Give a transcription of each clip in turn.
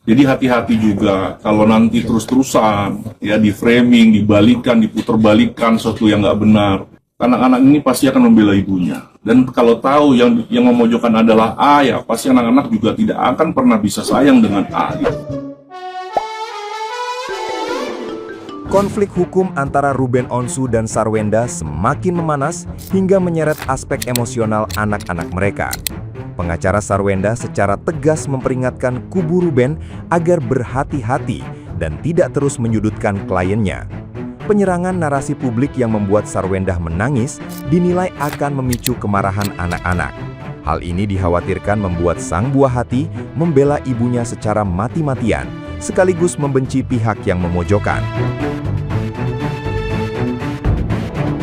Jadi hati-hati juga kalau nanti terus-terusan ya di framing, dibalikan, diputerbalikan sesuatu yang nggak benar. Anak-anak ini pasti akan membela ibunya. Dan kalau tahu yang memojokkan adalah A, ya pasti anak-anak juga tidak akan pernah bisa sayang dengan A. Konflik hukum antara Ruben Onsu dan Sarwenda semakin memanas hingga menyeret aspek emosional anak-anak mereka. Pengacara Sarwenda secara tegas memperingatkan kubu Ruben agar berhati-hati dan tidak terus menyudutkan kliennya. Penyerangan narasi publik yang membuat Sarwenda menangis dinilai akan memicu kemarahan anak-anak. Hal ini dikhawatirkan membuat sang buah hati membela ibunya secara mati-matian, sekaligus membenci pihak yang memojokkan.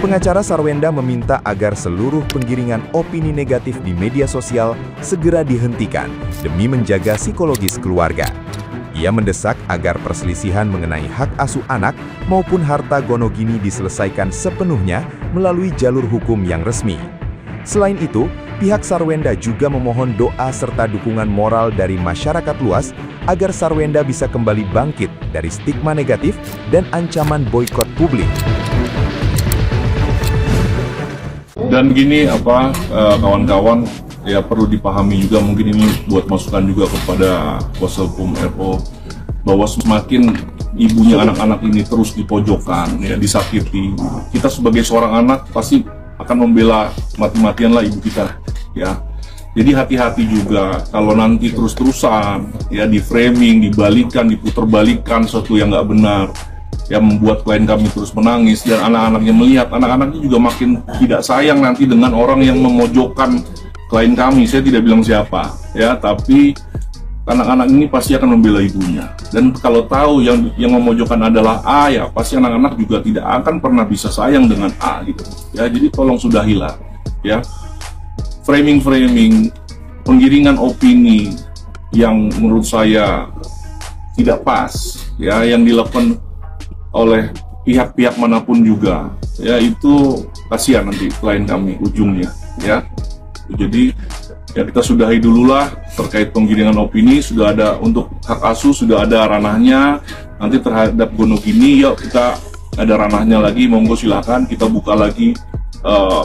Pengacara Sarwenda meminta agar seluruh penggiringan opini negatif di media sosial segera dihentikan demi menjaga psikologis keluarga. Ia mendesak agar perselisihan mengenai hak asuh anak maupun harta gonogini diselesaikan sepenuhnya melalui jalur hukum yang resmi. Selain itu, pihak Sarwenda juga memohon doa serta dukungan moral dari masyarakat luas agar Sarwenda bisa kembali bangkit dari stigma negatif dan ancaman boikot publik. Dan gini kawan-kawan, ya perlu dipahami juga, mungkin ini buat masukan juga kepada kuasa hukum RO, bahwa semakin ibunya anak-anak ini terus dipojokkan, ya disakiti, kita sebagai seorang anak pasti akan membela mati-matian lah ibu kita, ya. Jadi hati-hati juga kalau nanti terus-terusan ya di framing, dibalikan, diputerbalikan sesuatu yang nggak benar, yang membuat klien kami terus menangis, dan anak-anaknya melihat, anak-anaknya juga makin tidak sayang nanti dengan orang yang memojokkan klien kami. Saya tidak bilang siapa, ya, tapi anak-anak ini pasti akan membela ibunya. Dan kalau tahu yang memojokkan adalah A, ya pasti anak-anak juga tidak akan pernah bisa sayang dengan A gitu. Ya, jadi tolong sudahilah, ya. Framing, penggiringan opini yang menurut saya tidak pas, ya, yang dilakukan oleh pihak-pihak manapun juga, ya itu kasihan nanti klien kami ujungnya, ya. Jadi ya kita sudahi dululah terkait penggiringan opini. Sudah ada untuk hak asuh, sudah ada ranahnya. Nanti terhadap gonogini, yuk kita ada ranahnya lagi, monggo silakan kita buka lagi,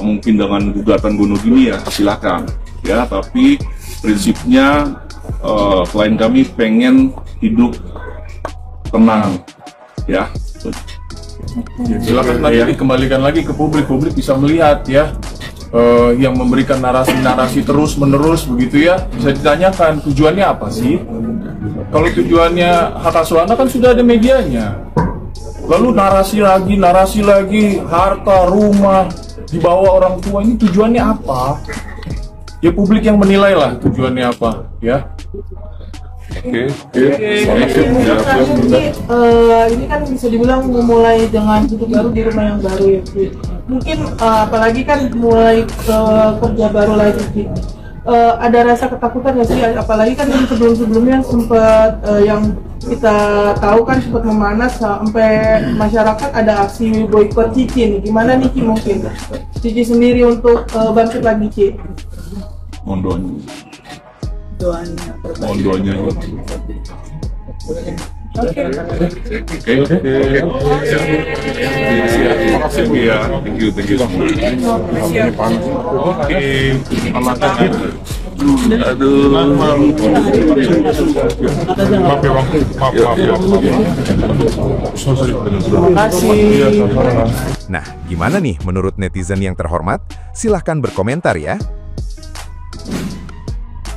mungkin dengan gugatan gonogini, ya silakan, ya. Tapi prinsipnya klien kami pengen hidup tenang, ya. Ya, silakan nanti dikembalikan lagi ke publik bisa melihat, ya, yang memberikan narasi-narasi terus-menerus begitu, ya, bisa ditanyakan tujuannya apa sih? Kalau tujuannya hak asuh anak kan sudah ada medianya, lalu narasi lagi harta rumah dibawa orang tua, ini tujuannya apa? Ya publik yang menilai lah tujuannya apa, ya. Ini kan bisa dibilang memulai dengan hidup baru di rumah yang baru, ya. Mungkin apalagi kan mulai kerja baru lagi, ada rasa ketakutan nggak sih? Apalagi kan sebelum-sebelumnya sempat yang kita tahu kan sempat memanas sampai masyarakat ada aksi boikot Cici nih. Gimana nih Ci, mungkin Cici sendiri untuk bangkit lagi, Ci? Mohon doanya. Oke. Ya, thank you. Oke, Nah, gimana nih menurut netizen yang terhormat? Silahkan berkomentar ya.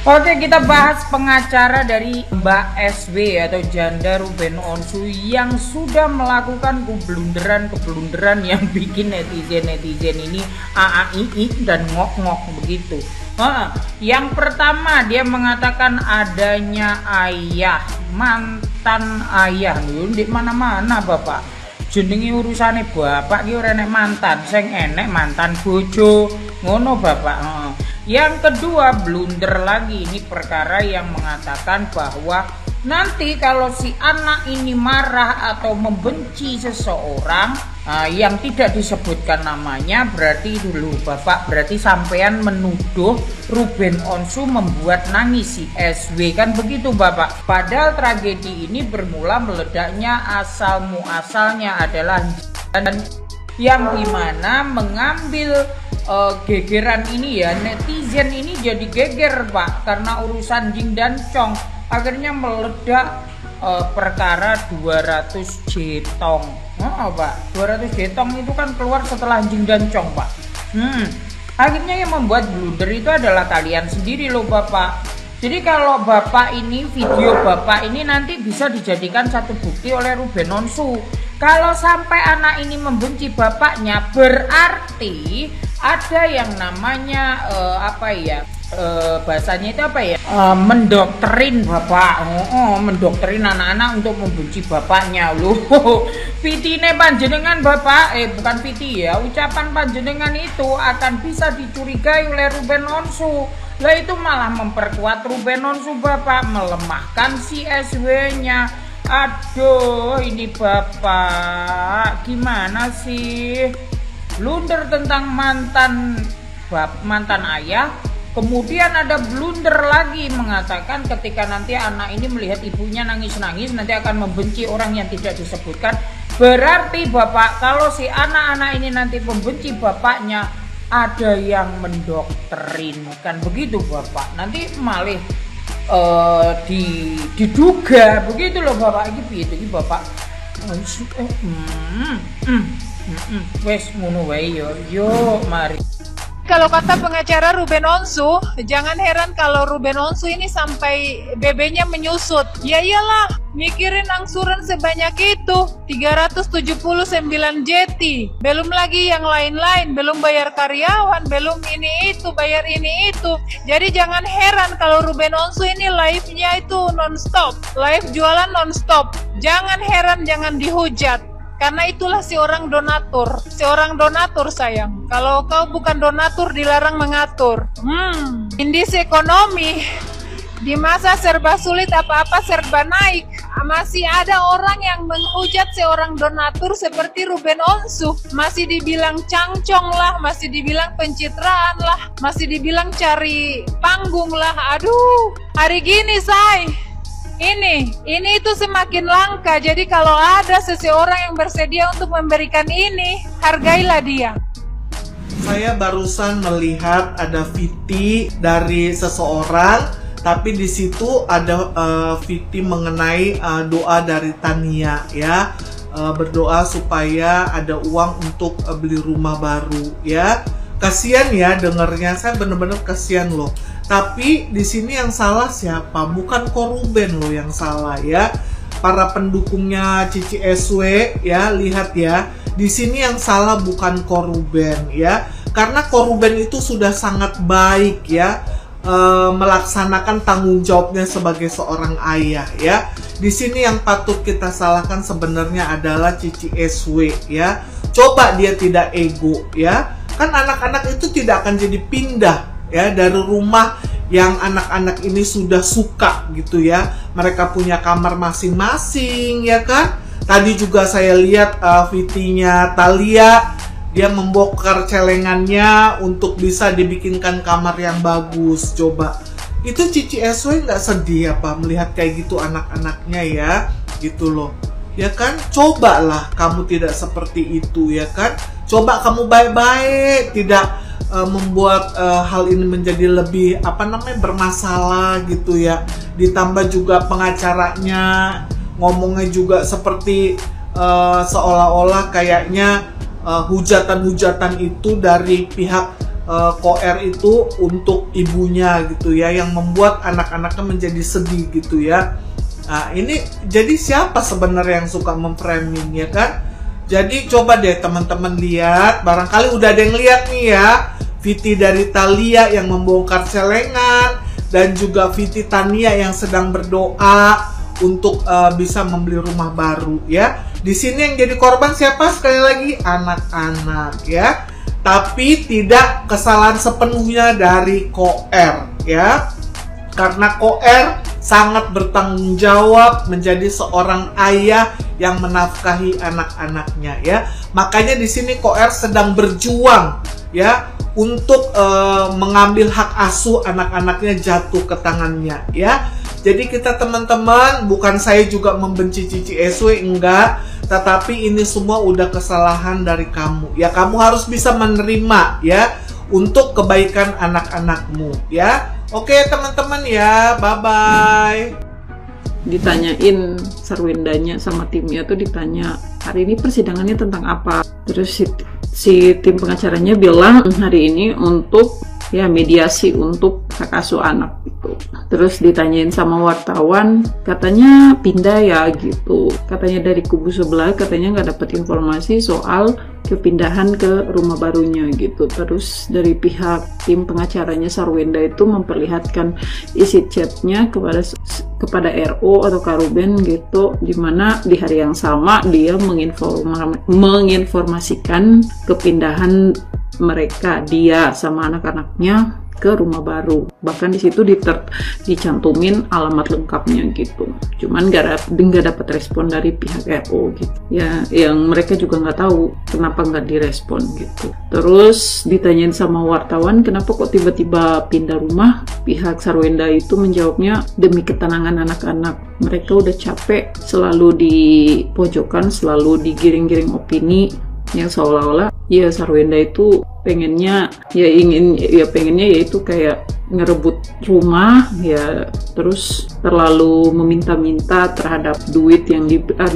Oke, kita bahas pengacara dari Mbak SW atau janda Ruben Onsu yang sudah melakukan keblunderan yang bikin netizen ini AAII dan ngok-ngok begitu. Yang pertama, dia mengatakan adanya mantan ayah lho, di mana-mana Bapak. Jenenge urusane bapak ki ora enek mantan, sing enek mantan bojo. Ngono Bapak. Yang kedua, blunder lagi, ini perkara yang mengatakan bahwa nanti kalau si anak ini marah atau membenci seseorang, yang tidak disebutkan namanya, berarti dulu Bapak, berarti sampean menuduh Ruben Onsu membuat nangis si SW, kan begitu Bapak? Padahal tragedi ini bermula meledaknya asal muasalnya adalah yang dimana mengambil gegeran ini ya, netizen ini jadi geger Pak karena urusan Jing dan Chong, akhirnya meledak perkara 200 jetong. Pak, 200 jetong itu kan keluar setelah Jing dan Chong Pak. Akhirnya yang membuat blunder itu adalah kalian sendiri loh Bapak. Jadi kalau Bapak ini, video Bapak ini nanti bisa dijadikan satu bukti oleh Ruben Onsu. Kalau sampai anak ini membenci bapaknya, berarti ada yang namanya bahasanya itu apa ya? Mendoktrin Bapak. Mendoktrin anak-anak untuk membenci bapaknya loh. Pitine panjenengan Bapak, bukan piti ya, ucapan panjenengan itu akan bisa dicurigai oleh Ruben Onsu. Lah itu malah memperkuat Ruben Onsu Bapak, melemahkan si SW-nya. Aduh, ini Bapak gimana sih? Blunder tentang mantan ayah, kemudian ada blunder lagi mengatakan ketika nanti anak ini melihat ibunya nangis-nangis nanti akan membenci orang yang tidak disebutkan. Berarti Bapak, kalau si anak-anak ini nanti membenci bapaknya, ada yang mendoktrin, kan begitu Bapak? Nanti malah diduga begitu loh Bapak. Ini Bapak wes ngono wae yo mari. Kalau kata pengacara Ruben Onsu, jangan heran kalau Ruben Onsu ini sampai BB-nya menyusut. Ya iyalah, mikirin angsuran sebanyak itu, 379 jeti. Belum lagi yang lain-lain, belum bayar karyawan, belum ini itu, bayar ini itu. Jadi jangan heran kalau Ruben Onsu ini live-nya itu non-stop. Live jualan non-stop. Jangan heran, jangan dihujat. Karena itulah seorang donatur sayang. Kalau kau bukan donatur dilarang mengatur. Indeks ekonomi di masa serba sulit apa-apa serba naik. Masih ada orang yang menghujat seorang donatur seperti Ruben Onsu. Masih dibilang cangcong lah, masih dibilang pencitraan lah, masih dibilang cari panggung lah. Aduh, hari gini ini itu semakin langka. Jadi kalau ada seseorang yang bersedia untuk memberikan ini, hargailah dia. Saya barusan melihat ada VT dari seseorang, tapi di situ ada VT mengenai doa dari Tania ya, berdoa supaya ada uang untuk beli rumah baru ya. Kasian ya dengernya, saya bener-bener kasian loh. Tapi di sini yang salah siapa? Bukan Ko Ruben loh yang salah ya. Para pendukungnya Cici SW ya, lihat ya. Di sini yang salah bukan Ko Ruben ya. Karena Ko Ruben itu sudah sangat baik ya, melaksanakan tanggung jawabnya sebagai seorang ayah ya. Di sini yang patut kita salahkan sebenarnya adalah Cici SW ya. Coba dia tidak ego ya. Kan anak-anak itu tidak akan jadi pindah ya dari rumah yang anak-anak ini sudah suka gitu ya. Mereka punya kamar masing-masing ya kan. Tadi juga saya lihat VT-nya Thalia, dia membongkar celengannya untuk bisa dibikinkan kamar yang bagus. Coba itu Cici SW nggak sedih apa melihat kayak gitu anak-anaknya ya, gitu loh ya kan. Cobalah kamu tidak seperti itu ya kan. Coba kamu baik-baik, tidak membuat hal ini menjadi lebih bermasalah gitu ya. Ditambah juga pengacaranya ngomongnya juga seperti seolah-olah kayaknya hujatan-hujatan itu dari pihak Ko-R itu untuk ibunya gitu ya, yang membuat anak-anaknya menjadi sedih gitu ya. Nah ini jadi siapa sebenarnya yang suka memframing ya kan? Jadi coba deh teman-teman lihat, barangkali udah ada yang lihat nih ya, VT dari Thalia yang membongkar celengan dan juga VT Tania yang sedang berdoa untuk bisa membeli rumah baru ya. Di sini yang jadi korban siapa? Sekali lagi anak-anak ya. Tapi tidak kesalahan sepenuhnya dari Ko-R ya. Karena Ko-R sangat bertanggung jawab menjadi seorang ayah yang menafkahi anak-anaknya ya. Makanya di sini Koer sedang berjuang ya untuk mengambil hak asuh anak-anaknya jatuh ke tangannya ya. Jadi kita teman-teman, bukan saya juga membenci Cici SW, enggak, tetapi ini semua udah kesalahan dari kamu ya. Kamu harus bisa menerima ya untuk kebaikan anak-anakmu ya. Oke teman-teman ya, bye-bye. Ditanyain Sarwendanya sama timnya tuh ditanya, hari ini persidangannya tentang apa? Terus si tim pengacaranya bilang hari ini untuk ya mediasi untuk hak asuh anak gitu. Terus ditanyain sama wartawan, katanya pindah ya gitu. Katanya dari kubu sebelah katanya nggak dapat informasi soal kepindahan ke rumah barunya gitu. Terus dari pihak tim pengacaranya Sarwenda itu memperlihatkan isi chatnya kepada RO atau Karuben gitu, dimana di hari yang sama dia menginformasikan kepindahan mereka, dia sama anak-anaknya ke rumah baru. Bahkan di situ dicantumin alamat lengkapnya gitu. Cuman nggak dapat respon dari pihak RO gitu. Ya, yang mereka juga nggak tahu kenapa nggak direspon gitu. Terus ditanyain sama wartawan kenapa kok tiba-tiba pindah rumah. Pihak Sarwenda itu menjawabnya demi ketenangan anak-anak. Mereka udah capek selalu di pojokan, selalu digiring-giring opini yang seolah-olah ya Sarwenda itu pengennya yaitu kayak ngerebut rumah ya, terus terlalu meminta-minta terhadap duit yang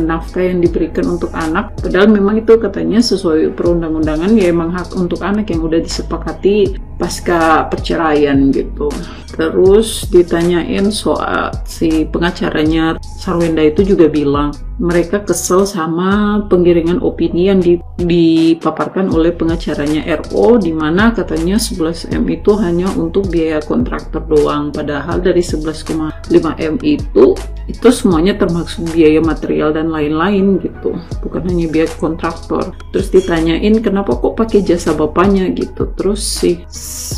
nafkah yang diberikan untuk anak, padahal memang itu katanya sesuai perundang-undangan ya emang hak untuk anak yang udah disepakati pasca perceraian gitu. Terus ditanyain soal si pengacaranya Sarwenda itu juga bilang mereka kesel sama penggiringan opini yang dipaparkan oleh pengacaranya RO, di mana katanya 11M itu hanya untuk biaya kontraktor doang, padahal dari 11,5M itu semuanya termasuk biaya material dan lain-lain gitu, bukan hanya biaya kontraktor. Terus ditanyain kenapa kok pakai jasa bapaknya gitu. Terus si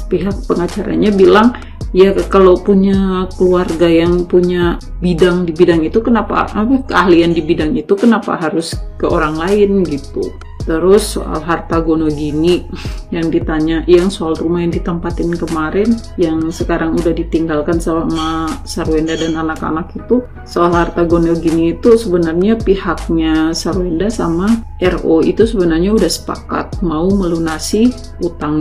pihak pengacaranya bilang ya kalau punya keluarga yang punya bidang di bidang itu kenapa keahlian di bidang itu kenapa harus ke orang lain gitu. Terus soal harta gono gini yang ditanya, yang soal rumah yang ditempatin kemarin yang sekarang udah ditinggalkan sama Sarwenda dan anak-anak itu, soal harta gono gini itu sebenarnya pihaknya Sarwenda sama RO itu sebenarnya udah sepakat mau melunasi utang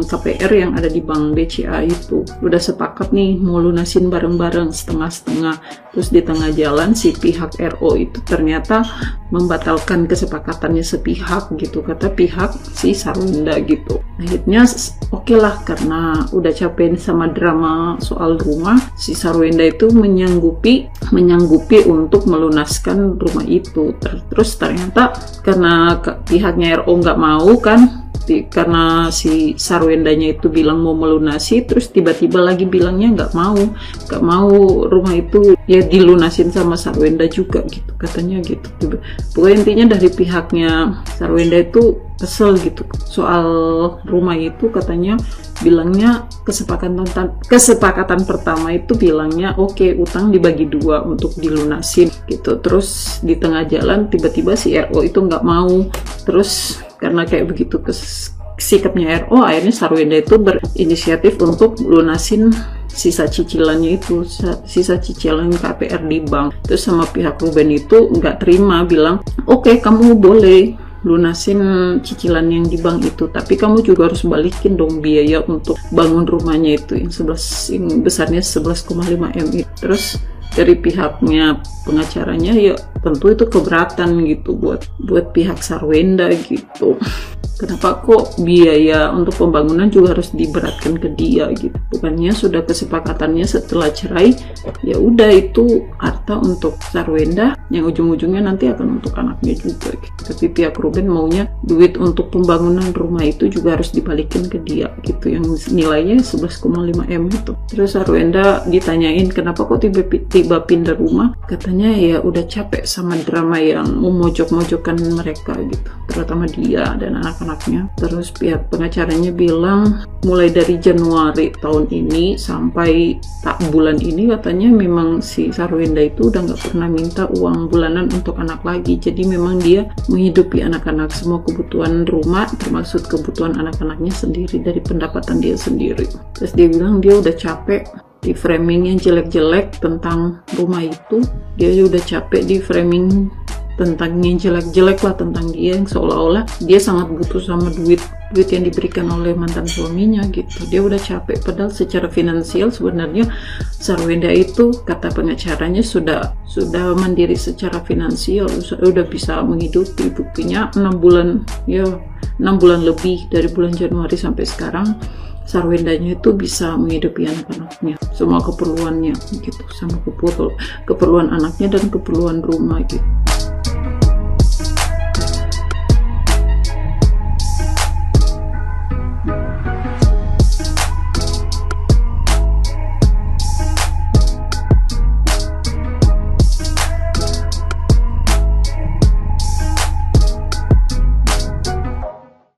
KPR yang ada di Bank BCA itu. Udah sepakat nih mau lunasin bareng-bareng setengah-setengah. Terus di tengah jalan si pihak RO itu ternyata membatalkan kesepakatannya sepihak gitu, kata pihak si Sarwenda gitu. Akhirnya oke lah, karena udah capek sama drama soal rumah, si Sarwenda itu menyanggupi untuk melunaskan rumah itu. Terus ternyata karena pihaknya RO nggak mau kan, karena si Sarwendanya itu bilang mau melunasi, terus tiba-tiba lagi bilangnya nggak mau rumah itu ya dilunasin sama Sarwenda juga gitu, katanya gitu. Pokoknya intinya dari pihaknya Sarwenda itu kesel gitu soal rumah itu, katanya bilangnya kesepakatan pertama itu bilangnya oke, utang dibagi 2 untuk dilunasin gitu. Terus di tengah jalan tiba-tiba si RO itu nggak mau. Terus karena kayak begitu sikapnya RO, akhirnya Sarwenda itu berinisiatif untuk lunasin sisa cicilannya itu, sisa cicilan KPR di bank. Terus sama pihak Ruben itu nggak terima, bilang oke, kamu boleh lunasin cicilan yang di bank itu, tapi kamu juga harus balikin dong biaya untuk bangun rumahnya itu yang besarnya 11,5M itu. Terus dari pihaknya pengacaranya ya tentu itu keberatan gitu buat pihak Sarwenda gitu. Kenapa kok biaya untuk pembangunan juga harus diberatkan ke dia gitu? Bukannya sudah kesepakatannya setelah cerai, ya udah itu harta untuk Sarwenda yang ujung-ujungnya nanti akan untuk anaknya juga gitu. Tapi pihak Ruben maunya duit untuk pembangunan rumah itu juga harus dibalikin ke dia gitu, yang nilainya 11,5M itu. Terus Sarwenda ditanyain kenapa kok tiba-tiba pindah rumah, katanya ya udah capek sama drama yang memojok-mojokkan mereka gitu, terutama dia dan anak-anak anak-anaknya. Terus pihak pengacaranya bilang mulai dari Januari tahun ini sampai bulan ini katanya memang si Sarwenda itu udah nggak pernah minta uang bulanan untuk anak lagi. Jadi memang dia menghidupi anak-anak, semua kebutuhan rumah termasuk kebutuhan anak-anaknya sendiri dari pendapatan dia sendiri. Terus dia bilang dia udah capek di framing yang jelek-jelek tentang rumah itu. Dia udah capek di framing tentang yang jelek-jelek lah tentang dia, yang seolah-olah dia sangat butuh sama duit yang diberikan oleh mantan suaminya gitu. Dia udah capek, padahal secara finansial sebenarnya Sarwenda itu kata pengacaranya sudah mandiri secara finansial, sudah bisa menghidupi. Buktinya 6 bulan lebih dari bulan Januari sampai sekarang Sarwendanya itu bisa menghidupi anak-anaknya, semua keperluannya gitu, sama keperluan anaknya dan keperluan rumah gitu.